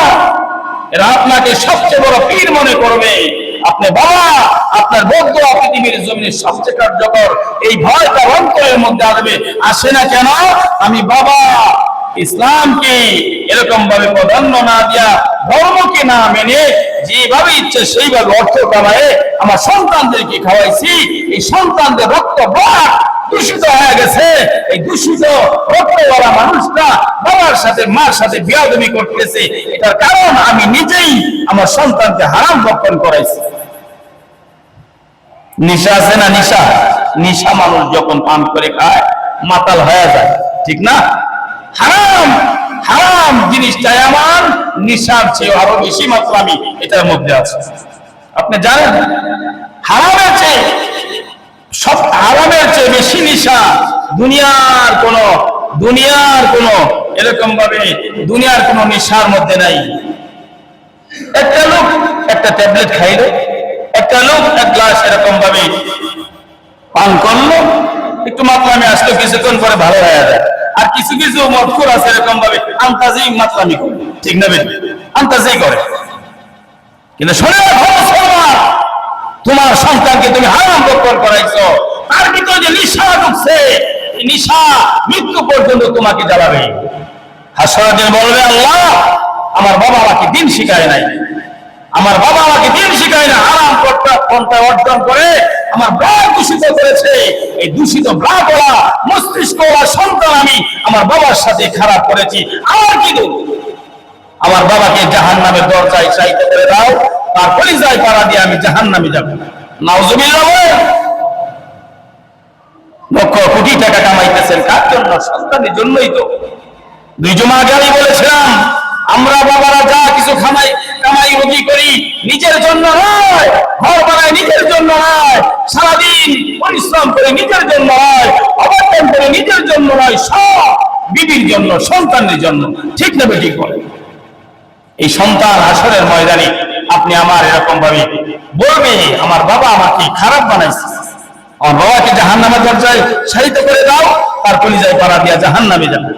এরা আপনাকে সবচেয়ে বড় পীর মনে করবে। আপনি বাবা, আপনার বৌদ্ধ পৃথিবীর জমিনে সবচেয়ে কার্যকর। এই ভয়টা অন্তরের মধ্যে আসবে। আসে না কেন? আমি বাবা ইসলামকে এরকম ভাবে প্রাধান্য না দিয়া, ধর্মকে না মেনে যেভাবে ইচ্ছে সেইভাবে অর্থ কামায়ে আমার সন্তানদেরকে খাওয়াইছি। এই সন্তানদের রক্ত ব্লাড দূষিত হয়ে গেছে। এই দূষিত রক্তওয়ালা মানুষটা বাবার সাথে মার সাথে বেয়াদবি করতেছে। এটার কারণ আমি নিজেই আমার সন্তানকে হারাম ভক্ষণ করাইছি। নিশা আছে না? নিশা মানুষ যখন পান করে খায় মাতাল হয়ে যায়, ঠিক না? হারাম জিনিসটা এমন নিশার চেয়ে আরো বেশি মাত্রামি এটার মধ্যে আছে। আপনি জানেন হারামের চেয়ে বেশি নিশা দুনিয়ার কোন এরকম ভাবে দুনিয়ার কোন নিশার মধ্যে নাই। একটা লোক একটা ট্যাবলেট খাইলো, একটা লোক এক গ্লাস এরকম ভাবে পান করলো, একটু মাতলামি আসলো, কিছুক্ষণ পরে ভালো হয়ে যায়। আর কিছু মদখোর আছে এরকম ভাবে আন্তাজি মাতলামি করে, ঠিক না? আন্তাজি করে। কিন্তু শোনো মুসলমান, তোমার সন্তানকে তুমি হারাম ভক্ষণ করাইছো, তার ভিতরে যে নিশা ঢুকছে, এই নিশা মৃত্যু পর্যন্ত তোমাকে জ্বালাবে। হাসরের দিন বলবে, আল্লাহ আমার বাবা আমাকে দিন শিখায় নাই, আমার বাবা আমাকে দিন শিখায় না, হারাম পন্থা অর্জন করে আমার ব্রাগ দূষিত করেছে। এই দূষিত ব্রাগ ওলা মস্তিষ্ক ওলা সন্তান আমি আমার বাবার সাথে খারাপ করেছি, আমার কি দোষ? আমার বাবাকে জাহান্নামের দরজায় চাইতে করে দাও, তার কলিজায় পাড়া দিয়ে আমি জাহান্নামে যাব। নাউজুবিল্লাহ। লক্ষ কোটি টাকা কামাইতেছেন কার জন্য? সন্তানের জন্যই তো। দুই জুমা আগে আমি বলেছিলাম, আমরা বাবারা যা কিছু কামাই রুজি করি নিজের জন্য নয়, ঘর বানাই নিজের জন্য নয়, সারাদিন পরিশ্রম করে নিজের জন্য নয়, অবদান করে নিজের জন্য নয়, সব বিবির জন্য, সন্তানের জন্য। ঠিক না বেঠিক বলে? এই সন্তান হাসরের ময়দানে আপনি আমার এরকম ভাবে বলবে, আমার বাবা আমাকে খারাপ বানাইছে, আমার বাবাকে জাহান্নামের দরজায় সারিত করে দাও, তার কলিজায় পাড়া দিয়া জাহান্নামে যাবে।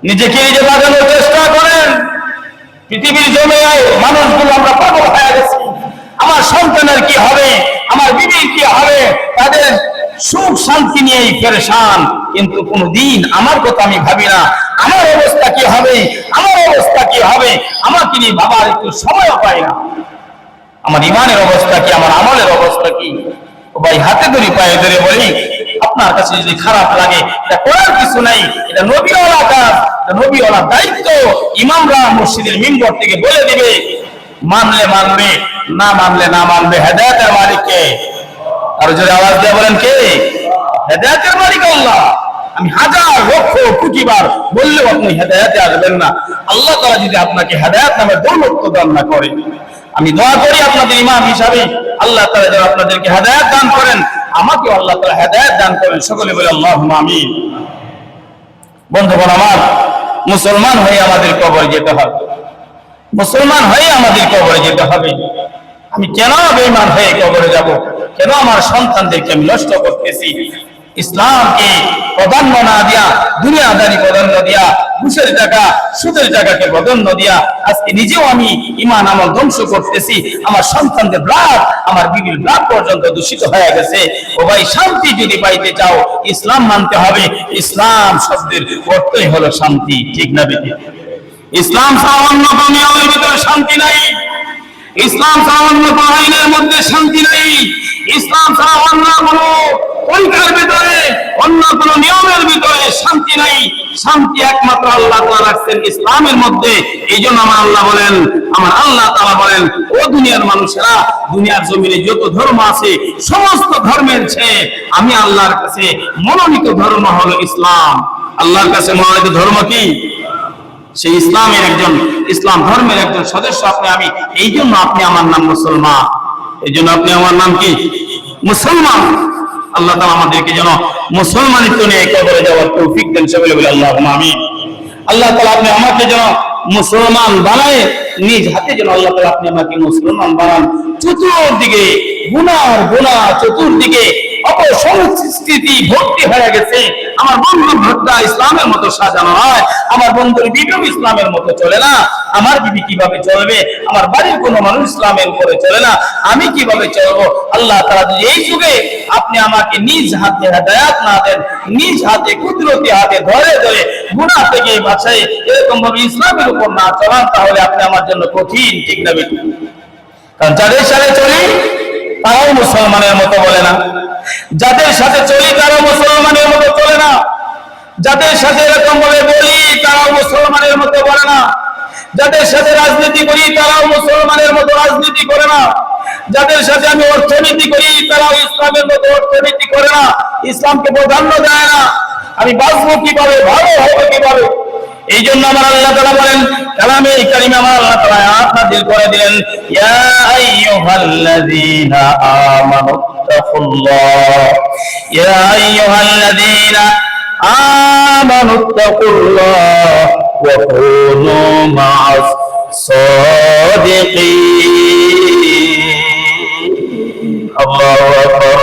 নিজেকে নিজে বাঁচানোর চেষ্টা করেন। পৃথিবীর জমে মানুষগুলো আমরা পাগল হয়ে গেছি, আমার সন্তানের কি হবে, আমার বিবির কি হবে, তাদের সুখ শান্তি নিয়েই পেরেশান, কিন্তু কোনদিন আমার কথা আমি ভাবি না, আমার অবস্থা কি হবে, আমার অবস্থা কি হবে, আমাকে নিয়ে বাবার একটু সময়ও পাই না, আমার ইমানের অবস্থা কি, আমার আমলের অবস্থা কি। ভাই হাতে ধরে পায়ে ধরে বলি, আপনার কাছে যদি খারাপ লাগে এটা করার কিছু নাই, এটা নবীওয়ালা কাজ, এটা নবীওয়ালা দায়িত্ব। ইমামরা মসজিদের মিম্বর থেকে বলে দিবে, মানলে মানবে, না মানলে না মানবে। হেদায়েতের মালিক কে? আর যদি আওয়াজ দিয়ে বলেন কে? হেদায়েতের মালিক আল্লাহ। আমি হাজার লক্ষ কোটিবার বললেও আপনি হেদায়েতে আসবেন না। আল্লাহ তাআলা যদি আপনাকে হেদায়েত নামের দৌলত দান না করে, আমি দোয়া করি আপনাদের ইমাম হিসাবে আল্লাহ তাআলা যেন আপনাদেরকে হেদায়েত দান করেন, আমাকে আল্লাহ তাআলা হেদায়েত দান করেন। সকলে বলে আল্লাহুম্মা আমিন। বন্ধুগণ আমার, মুসলমান হয়ে আমাদের কবরে যেতে হবে, মুসলমান হয়ে আমাদের কবরে যেতে হবে। আমি কেন বেঈমান হয়ে কবরে যাব? কেন আমার সন্তানদেরকে আমি নষ্ট করতেছি? ইসলামকে প্রাধান্য না দিয়া, দুনিয়াদারি প্রাধান্য দিয়া, ঘুষের টাকা সুদের টাকাকে প্রাধান্য দিয়া আজকে নিজেও আমি ঈমান আমল ধ্বংস করতেছি। আমার সন্তানদের ব্লাড, আমার বিবির ব্লাড পর্যন্ত দূষিত হয়ে গেছে। ও ভাই, শান্তি যদি পাইতে চাও ইসলাম মানতে হবে। ইসলাম শব্দের অর্থই হলো শান্তি। ঠিক না বেঠিক? ইসলাম ছাড়া অন্য কোন নিয়মের ভিতরে শান্তি নাই, ইসলাম ছাড়া অন্য কোন আইনের মধ্যে শান্তি নাই, ইসলাম ছাড়া অন্য কোন পন্থার ভিতরে, অন্য কোন নিয়মের ভিতরে শান্তি নাই। শান্তি একমাত্র আল্লাহ তাআলা রাখছেন ইসলামের মধ্যে। এই জন্য আমার আল্লাহ বলেন, আমার আল্লাহ তাআলা বলেন, ও দুনিয়ার মানুষেরা, দুনিয়ার জমিনে যত ধর্ম আছে সমস্ত ধর্মের চেয়ে আমি আল্লাহর কাছে মনোনীত ধর্ম হলো ইসলাম। আল্লাহর কাছে মনোনীত ধর্ম কি? সেই ইসলামের একজন, ইসলাম ধর্মের একজন সদস্য আপনি আমি। এই জন্য আপনি আমার নাম মুসলমান, এই জন্য আপনি আমার নাম কি? মুসলমান। আল্লাহ তাআলা আমাদেরকে যেন মুসলমানিত্ব নিয়ে কবরে যাওয়ার তৌফিক দেন। সকলে বলে আল্লাহুম্মা আমিন। আল্লাহ তাআলা আপনি আমাকে যেন মুসলমান বানায়, নিজ হাতে যেন আল্লাহ তাআলা আপনি আমাকে মুসলমান বানান। চতুর্দিকে গুনার গুনাহ, চতুর্দিকে অপসংস্কৃতি ভর্তি হয়ে গেছে। আমার বন্ধুর ঘরটা ইসলামের মতো সাজানো নয়, আমার বন্ধুর বিবিও ইসলামের মতো চলে না। আমার বিবি কিভাবে চলবে? আমার বাড়ির কোনো মানুষ ইসলামের উপরে চলে না, আমি কিভাবে চলবো? আল্লাহ তাআলা যদি এই যুগে আপনি আমাকে নিজ হাতে হেদায়েত না দেন, নিজ হাতে কুদরতি হাতে ধরে ধরে গুনাহ থেকে বাঁচাই, এরকম ভাবে ইসলামের উপর না চলান, তাহলে আপনি আমার জন্য কঠিন। ঠিক না বেঠিক? কারণ যাদের সাথে চলি তারাও মুসলমানের মতো বলে না, যাদের সাথে চলি তারাও মুসলমানের মতো চলে না, যাদের সাথে এরকম ভাবে বলি তারাও মুসলমানের মতো বলে না, যাদের সাথে রাজনীতি করি তারাও মুসলমানের মতো রাজনীতি করে না, যাদের সাথে আমি অর্থনীতি করি তারাও ইসলামের মতো অর্থনীতি করে না, ইসলামকে প্রাধান্য দেয় না। আমি বাঁচবো কিভাবে, ভালো হবে কিভাবে? এই জন্য আমার আল্লাহ তাআলা বলেন কালামে কারিমে, আমার আল্লাহ তাআলা আয়াত নাযিল করে দিলেন, ইয়া আইয়ুহাল্লাযীনা আমানুত্তাকুল্লাহ, ইয়া আইয়ুহাল্লাযীনা আমানুত্তাকুল্লাহ ওয়া কুনু মা'আস সাদিকিন। আল্লাহু আকবার।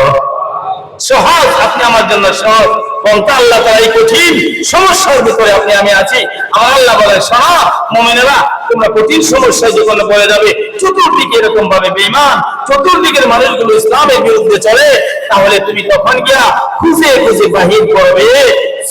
সহজ, আপনি আমার জন্য সহজ। কোনটা আল্লাহ তাআলা এই কঠিন সমস্যার ভিতরে আপনি আমি আছি। আমার আল্লাহ বলে, শোনো মুমিনেরা, তোমরা কঠিন সমস্যায় যখন পড়ে যাবে চতুর্দিকে এরকম ভাবে বেঈমান, চতুর্দিকের মানুষগুলো ইসলামের বিরুদ্ধে চলে, তাহলে তুমি তখন গিয়া খুঁজে খুঁজে বাহির করবে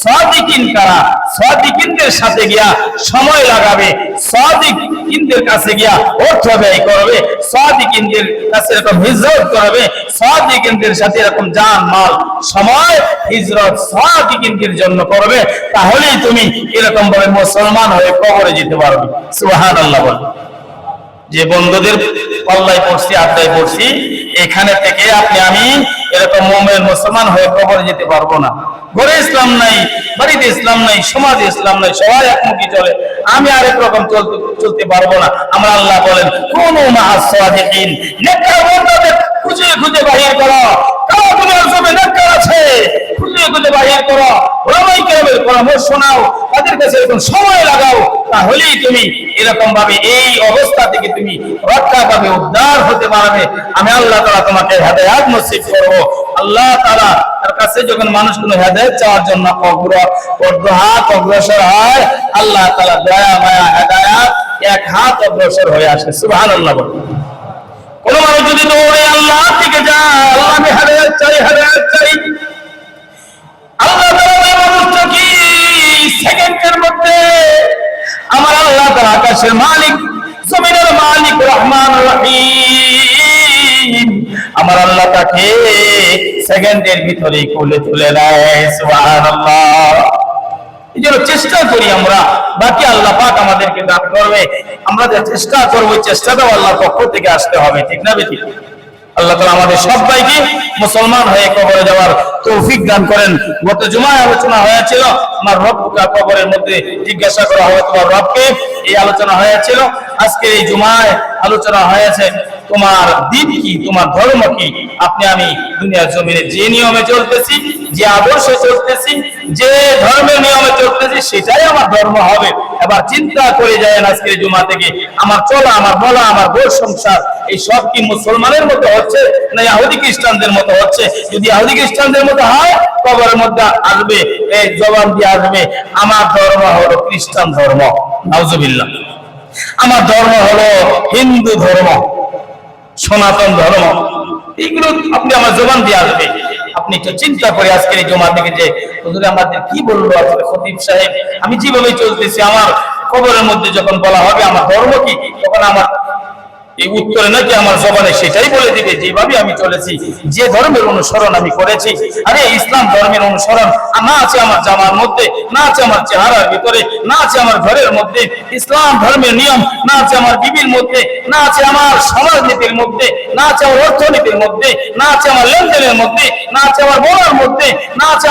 সাদিকিন কারা, সাদিকিনদের সাথে গিয়া সময় লাগাবে, সাদিকিনদের কাছে গিয়া অর্থ ব্যয় করবে, সাদিকিনদের কাছে এরকম হিজরত করবে, সাদিকিনদের সাথে এরকম জান মাল সময় হিজরত সাদিকিনদের জন্য করবে, তাহলেই তুমি এরকম ভাবে মুসলমান হয়ে কবরে যেতে পারবে। সুবহানাল্লাহ বল। যে বন্ধুদের পাল্লায় পড়ছি, আড্ডায় পড়ছি, এখানে থেকে আপনি আমি এরকম মুমিন মুসলমান হয়ে কবরে যেতে পারবো না। ঘরে ইসলাম নাই, বাড়িতে ইসলাম নাই, সমাজে ইসলাম নাই, সবাই একমুখী চলে, আমি আরেক রকম চলতে পারবো না। আমরা আল্লাহ বলেন কুনু মা'আস সাদিকিন, নেককার বান্দাদের খুঁজে খুঁজে বাহির করো, কারা দুনিয়ার জমিনে নেককার আছে খুঁজে খুঁজে বাহির করো, ওলামায়ে কেরামের পরামর্শ নাও, তাদের কাছে এরকম সময় লাগাও, তাহলেই তুমি এরকম ভাবে এই অবস্থা থেকে তুমি রক্ষা পাবে, উদ্ধার হতে পারবে। আমি আল্লাহ তাআলা তোমাকে হেদায়েত নসিব করব। আল্লাহ তাআলা তার কাছে যখন মানুষ কোনো হেদায়েত চাওয়ার জন্য হাত অগ্রসর হয়, আল্লাহ তাআলা দয়া মায়া হেদায়েত এক হাত অগ্রসর হয়ে আসে। সুবহানাল্লাহ বল। কোন মানুষ যদি দৌড়ে আল্লাহ থেকে যায়, আল্লাহ আমি হেদায়েত চাই, হেদায়েত চাই, আল্লাহ তাআলা ওই মানুষটা কি সেকেন্ডের মধ্যে আমার আল্লাহ তাআলা আকাশের মালিক, জমিনের মালিক, রহমান রহিম, আমার আল্লাহ তাকে সেকেন্ডের ভিতরে কোলে তুলে নেয়। সুবহানাল্লাহ। এই জন্য চেষ্টা করি আমরা, বাকি আল্লাহ পাক আমাদেরকে দান করবে, আমরা যে চেষ্টা করবো, চেষ্টাটাও আল্লাহর পক্ষ থেকে আসতে হবে, ঠিক না বেঠিক? আল্লাহ তাআলা আমাদের সবাইকে মুসলমান হয়ে কবরে যাওয়ার তৌফিক দান করেন। গত জুমায় আলোচনা হয়েছিল আমার রবকে কবরের মধ্যে জিজ্ঞাসা করা হবে তোমার রবকে, এই আলোচনা হয়েছিল। আজকে এই জুমায় আলোচনা হয়েছে তোমার দিন কি, তোমার ধর্ম কি। আপনি আমি দুনিয়ার জমিনে যে নিয়মে চলতেছি, যে আদর্শে চলতেছি, যে ধর্মের নিয়মে চলতেছি, সেটাই আমার ধর্ম হবে। এবার চিন্তা করে যায় আজকের জুমা থেকে আমার চলা, আমার বলা, আমার ঘর সংসার, এই সব কি মুসলমানের মতো হচ্ছে না ইহুদি খ্রিস্টানদের মতো হচ্ছে? যদি ইহুদি খ্রিস্টানদের মতো হয়, কবরের মধ্যে আসবে, এই জবান দিয়ে আসবে আমার ধর্ম হলো খ্রিস্টান ধর্ম, নাউজুবিল্লাহ, আমার ধর্ম হলো হিন্দু ধর্ম, সনাতন ধর্ম, এইগুলো আপনি আমার জবান দিয়ে আসবে। আপনি একটু চিন্তা করে আজকের এই জমা থেকে যে হুজুর আমাদের কি বললো আজকে খতিব সাহেব, আমি যেভাবে চলতেছি, আমার কবরের মধ্যে যখন বলা হবে আমার ধর্ম কি, তখন আমার এই উত্তরে নাকি আমার জবানে সেটাই বলে দিবে যেভাবে আমি চলেছি, যে ধর্মের অনুসরণ আমি করেছি। আরে ইসলাম ধর্মের অনুসরণ না আছে আমার জামার মধ্যে, না আছে আমার চেহারার ভিতরে, না আছে আমার ঘরের মধ্যে, ইসলাম ধর্মের নিয়ম না আছে আমার বিবির মধ্যে, না আছে আমার সমাজনীতির মধ্যে, না আছে আমার অর্থনীতির মধ্যে, না আছে আমার লেনদেনের মধ্যে, না আছে আমার বলার মধ্যে, না আছে